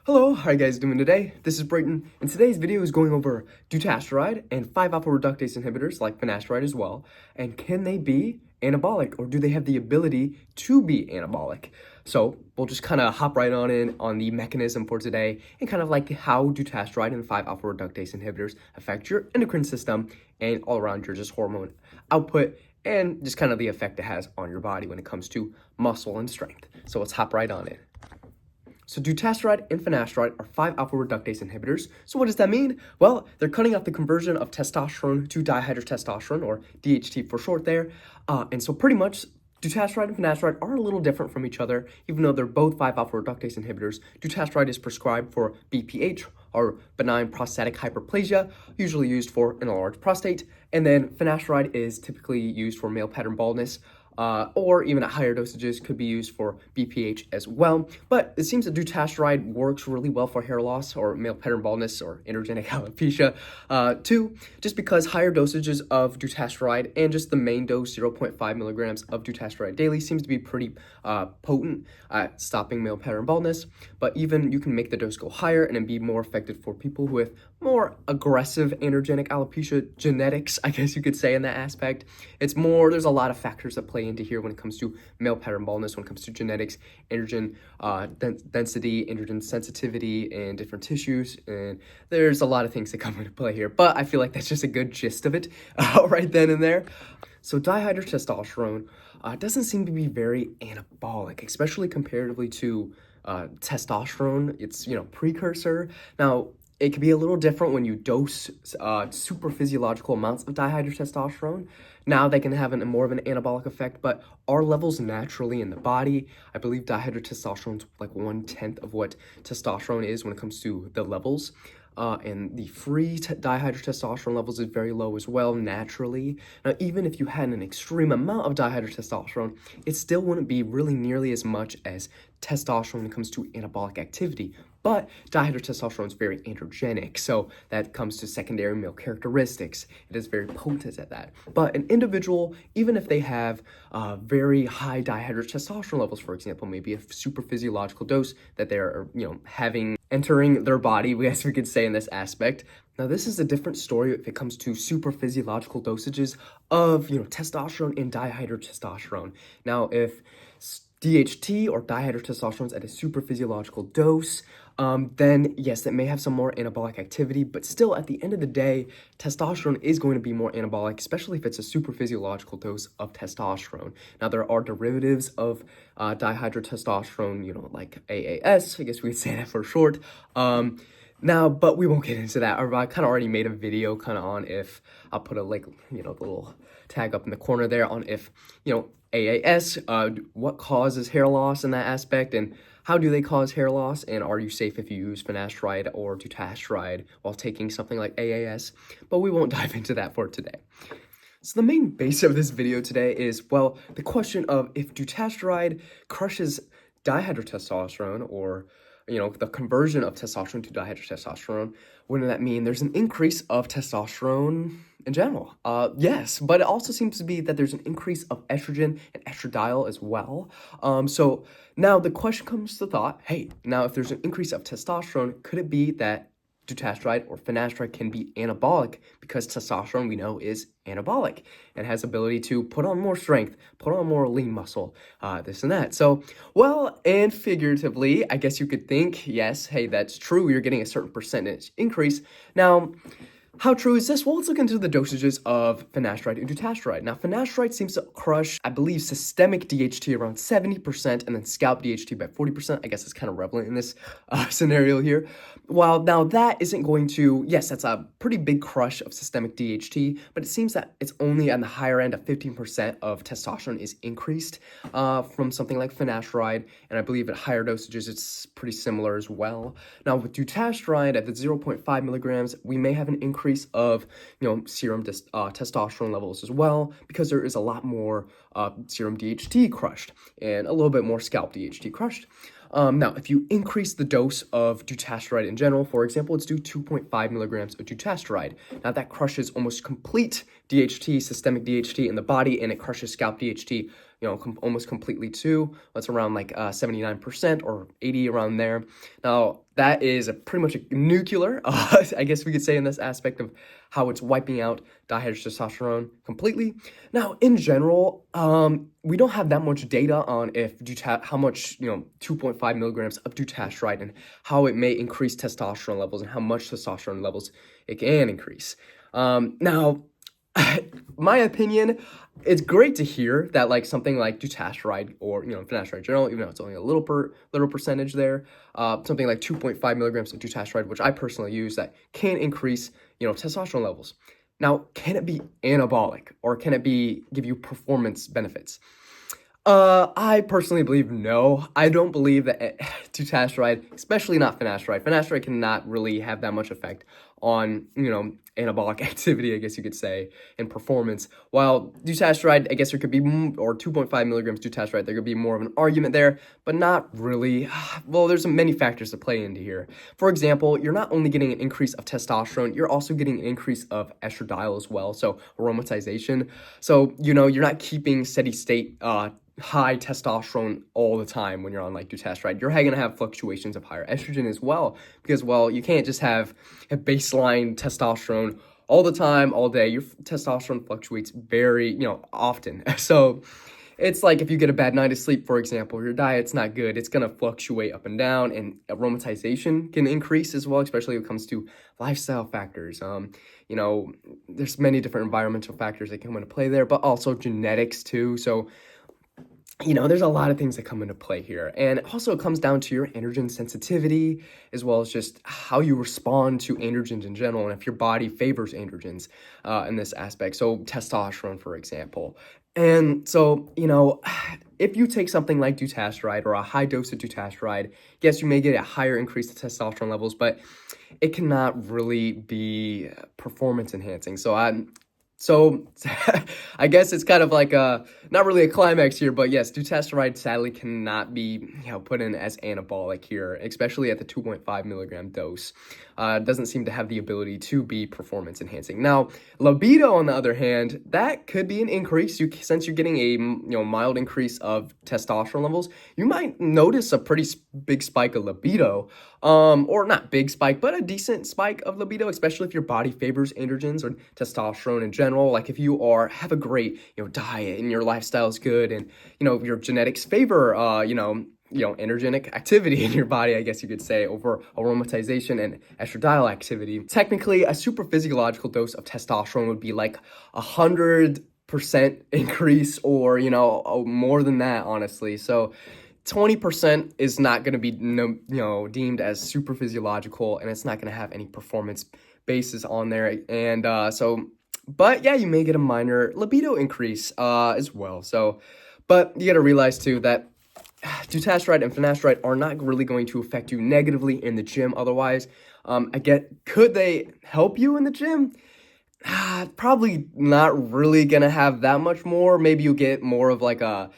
Hello, how are you guys doing today? This is Brayton, and today's video is going over dutasteride and 5-alpha reductase inhibitors like finasteride as well, and can they be anabolic, or do they have the ability to be anabolic? So we'll just kind of hop right on in on the mechanism for today and kind of like how dutasteride and 5-alpha reductase inhibitors affect your endocrine system and all around your just hormone output and just kind of the effect it has on your body when it comes to muscle and strength. So let's hop right on in. So dutasteride and finasteride are 5-alpha reductase inhibitors. So what does that mean? Well, they're cutting off the conversion of testosterone to dihydrotestosterone, or DHT for short there. And so pretty much dutasteride and finasteride are a little different from each other, even though they're both 5-alpha reductase inhibitors. Dutasteride is prescribed for BPH, or benign prostatic hyperplasia, usually used for an enlarged prostate. And then finasteride is typically used for male pattern baldness, or even at higher dosages could be used for BPH as well. But it seems that dutasteride works really well for hair loss or male pattern baldness or androgenic alopecia too, just because higher dosages of dutasteride and just the main dose 0.5 milligrams of dutasteride daily seems to be pretty potent at stopping male pattern baldness. But even you can make the dose go higher and then be more effective for people with more aggressive androgenic alopecia genetics, I guess you could say, in that aspect. It's more, there's a lot of factors that play into here when it comes to male pattern baldness, when it comes to genetics, androgen density, androgen sensitivity in different tissues, and there's a lot of things that come into play here, but I feel like that's just a good gist of it right then and there. So dihydrotestosterone doesn't seem to be very anabolic, especially comparatively to testosterone, its precursor. Now, it can be a little different when you dose super physiological amounts of dihydrotestosterone. Now they can have more of an anabolic effect, but our levels naturally in the body, I believe dihydrotestosterone is like 1/10 of what testosterone is when it comes to the levels. And the free dihydrotestosterone levels is very low as well, naturally. Now, even if you had an extreme amount of dihydrotestosterone, it still wouldn't be really nearly as much as testosterone when it comes to anabolic activity. But dihydrotestosterone is very androgenic, so that comes to secondary male characteristics. It is very potent at that. But an individual, even if they have very high dihydrotestosterone levels, for example, maybe a super physiological dose that they're having entering their body, I guess we could say, in this aspect. Now, this is a different story if it comes to super physiological dosages of testosterone and dihydrotestosterone. Now, if DHT or dihydrotestosterone is at a super physiological dose, then yes, it may have some more anabolic activity, but still at the end of the day, testosterone is going to be more anabolic, especially if it's a super physiological dose of testosterone. Now, there are derivatives of dihydrotestosterone, like AAS, I guess we could say that for short. Now, but we won't get into that. I kind of already made a video kind of on if, I'll put a the little tag up in the corner there on if, AAS, what causes hair loss in that aspect, and how do they cause hair loss, and are you safe if you use finasteride or dutasteride while taking something like AAS? But we won't dive into that for today. So the main base of this video today is, well, the question of if dutasteride crushes dihydrotestosterone, or the conversion of testosterone to dihydrotestosterone, wouldn't that mean there's an increase of testosterone in general? Yes, but it also seems to be that there's an increase of estrogen and estradiol as well. So now the question comes to thought, hey, now if there's an increase of testosterone, could it be that dutasteride or finasteride can be anabolic, because testosterone, we know, is anabolic and has ability to put on more strength, put on more lean muscle, this and that. So, well, and figuratively, I guess you could think, yes, hey, that's true, you're getting a certain percentage increase. Now, how true is this? Well, let's look into the dosages of finasteride and dutasteride. Now, finasteride seems to crush, I believe, systemic DHT around 70% and then scalp DHT by 40%. I guess it's kind of relevant in this scenario here. While now that isn't going to, yes, that's a pretty big crush of systemic DHT, but it seems that it's only on the higher end of 15% of testosterone is increased from something like finasteride, and I believe at higher dosages it's pretty similar as well. Now, with dutasteride at the 0.5 milligrams, we may have an increase of serum testosterone levels as well, because there is a lot more serum DHT crushed and a little bit more scalp DHT crushed. Now, if you increase the dose of dutasteride in general, for example, let's do 2.5 milligrams of dutasteride. Now, that crushes almost complete DHT, systemic DHT in the body, and it crushes scalp DHT almost completely too. That's around like 79% or 80 around there. Now, that is pretty much a nuclear, I guess we could say, in this aspect of how it's wiping out dihydrotestosterone completely. Now, in general, we don't have that much data on if how much, 2.5 milligrams of dutasteride and how it may increase testosterone levels and how much testosterone levels it can increase. Now, my opinion, it's great to hear that like something like dutasteride or finasteride in general, even though it's only a little percentage there, something like 2.5 milligrams of dutasteride, which I personally use, that can increase testosterone levels. Now, can it be anabolic or can it give you performance benefits? I personally believe no. I don't believe that dutasteride, especially not finasteride. Finasteride cannot really have that much effect on, anabolic activity, I guess you could say, and performance. While dutasteride, I guess there could be, or 2.5 milligrams dutasteride, there could be more of an argument there, but not really. Well, there's many factors to play into here. For example, you're not only getting an increase of testosterone, you're also getting an increase of estradiol as well, so aromatization. So, you're not keeping steady state, high testosterone all the time when you're on like dutasteride. You're going to have fluctuations of higher estrogen as well, because, well, you can't just have a baseline testosterone all the time, all day. Your testosterone fluctuates very, often. So it's like if you get a bad night of sleep, for example, your diet's not good, it's going to fluctuate up and down, and aromatization can increase as well, especially when it comes to lifestyle factors. There's many different environmental factors that come into play there, but also genetics too. So there's a lot of things that come into play here. And also it comes down to your androgen sensitivity, as well as just how you respond to androgens in general, and if your body favors androgens in this aspect. So testosterone, for example. And so, if you take something like dutasteride or a high dose of dutasteride, yes, you may get a higher increase in testosterone levels, but it cannot really be performance enhancing. So I guess it's kind of like not really a climax here, but yes, dutasteride sadly cannot be put in as anabolic here, especially at the 2.5 milligram dose. Doesn't seem to have the ability to be performance enhancing. Now, libido, on the other hand, that could be an increase. Since you're getting a mild increase of testosterone levels, you might notice a pretty big spike of libido, or not big spike, but a decent spike of libido, especially if your body favors androgens or testosterone in general. Like if you have a great diet and your lifestyle is good, and your genetics favor androgenic activity in your body, I guess you could say, over aromatization and estradiol activity. Technically, a super physiological dose of testosterone would be like 100% increase, or more than that, honestly. So 20% is not going to be deemed as super physiological, and it's not going to have any performance basis on there. And but yeah, you may get a minor libido increase as well. So, but you got to realize too that dutasteride and finasteride are not really going to affect you negatively in the gym. Otherwise, could they help you in the gym? Probably not really gonna have that much more. Maybe you get more of like a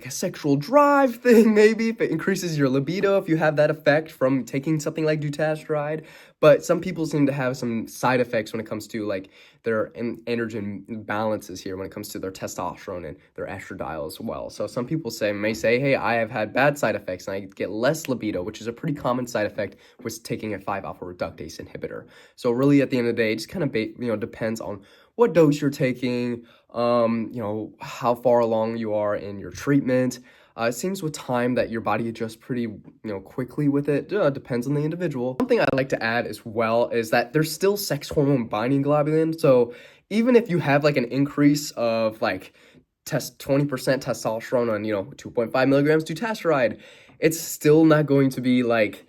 sexual drive thing, maybe, if it increases your libido, if you have that effect from taking something like dutasteride. But some people seem to have some side effects when it comes to like their androgen balances here, when it comes to their testosterone and their estradiol as well. So some people may say, hey, I have had bad side effects and I get less libido, which is a pretty common side effect with taking a 5-alpha reductase inhibitor. So really, at the end of the day, it just kind of depends on what dose you're taking, how far along you are in your treatment. It seems with time that your body adjusts pretty, quickly with it. Depends on the individual. Something I'd like to add as well is that there's still sex hormone binding globulin. So even if you have like an increase of like 20% testosterone on, 2.5 milligrams dutasteride, it's still not going to be like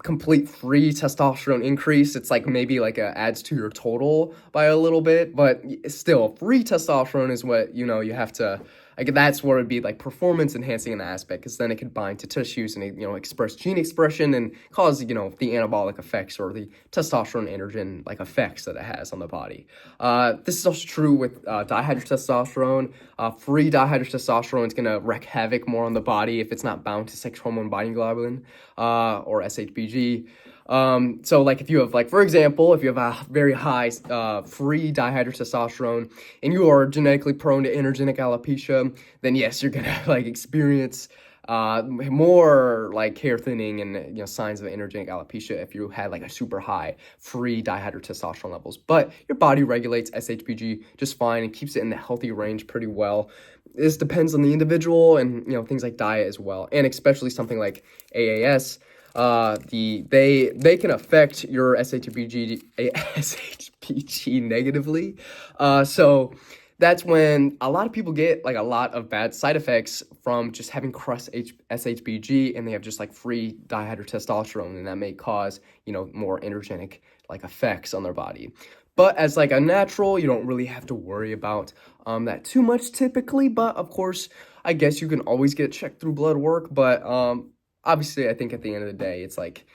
complete free testosterone increase. It's like maybe like adds to your total by a little bit, but still free testosterone is what you have to, like, that's what would be like performance enhancing an aspect, because then it could bind to tissues and express gene expression and cause the anabolic effects or the testosterone androgen like effects that it has on the body. This is also true with dihydrotestosterone. Free dihydrotestosterone is going to wreak havoc more on the body if it's not bound to sex hormone binding globulin or SHBG. So like if you have, like, for example, if you have a very high free dihydrotestosterone and you are genetically prone to androgenic alopecia, then yes, you're gonna like experience more like hair thinning and, you know, signs of androgenic alopecia if you had like a super high free dihydrotestosterone levels. But your body regulates SHBG just fine and keeps it in the healthy range pretty well. This depends on the individual and, you know, things like diet as well, and especially something like AAS. They can affect your SHBG negatively. So that's when a lot of people get like a lot of bad side effects from just having crushed SHBG, and they have just like free dihydrotestosterone, and that may cause, you know, more androgenic like effects on their body. But as like a natural, you don't really have to worry about that too much typically. But of course, I guess you can always get checked through blood work. But obviously, I think at the end of the day, it's like,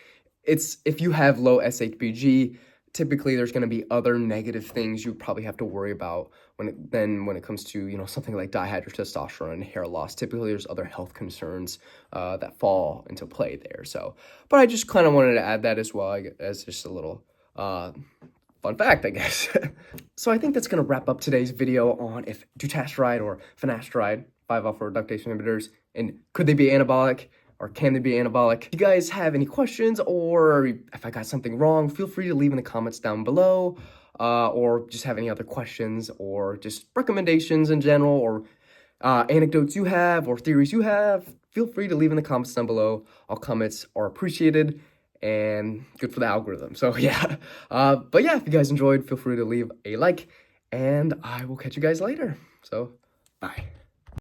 if you have low SHBG, typically there's going to be other negative things you probably have to worry about when it comes to, you know, something like dihydrotestosterone and hair loss. Typically there's other health concerns that fall into play there. So, but I just kind of wanted to add that as well as just a little fun fact, I guess. So I think that's going to wrap up today's video on if dutasteride or finasteride, 5-alpha reductase inhibitors, and could they be anabolic? Or can they be anabolic? If you guys have any questions, or if I got something wrong, feel free to leave in the comments down below, or just have any other questions, or just recommendations in general, or anecdotes you have, or theories you have. Feel free to leave in the comments down below. All comments are appreciated and good for the algorithm. So yeah, but yeah, if you guys enjoyed, feel free to leave a like, and I will catch you guys later. So bye.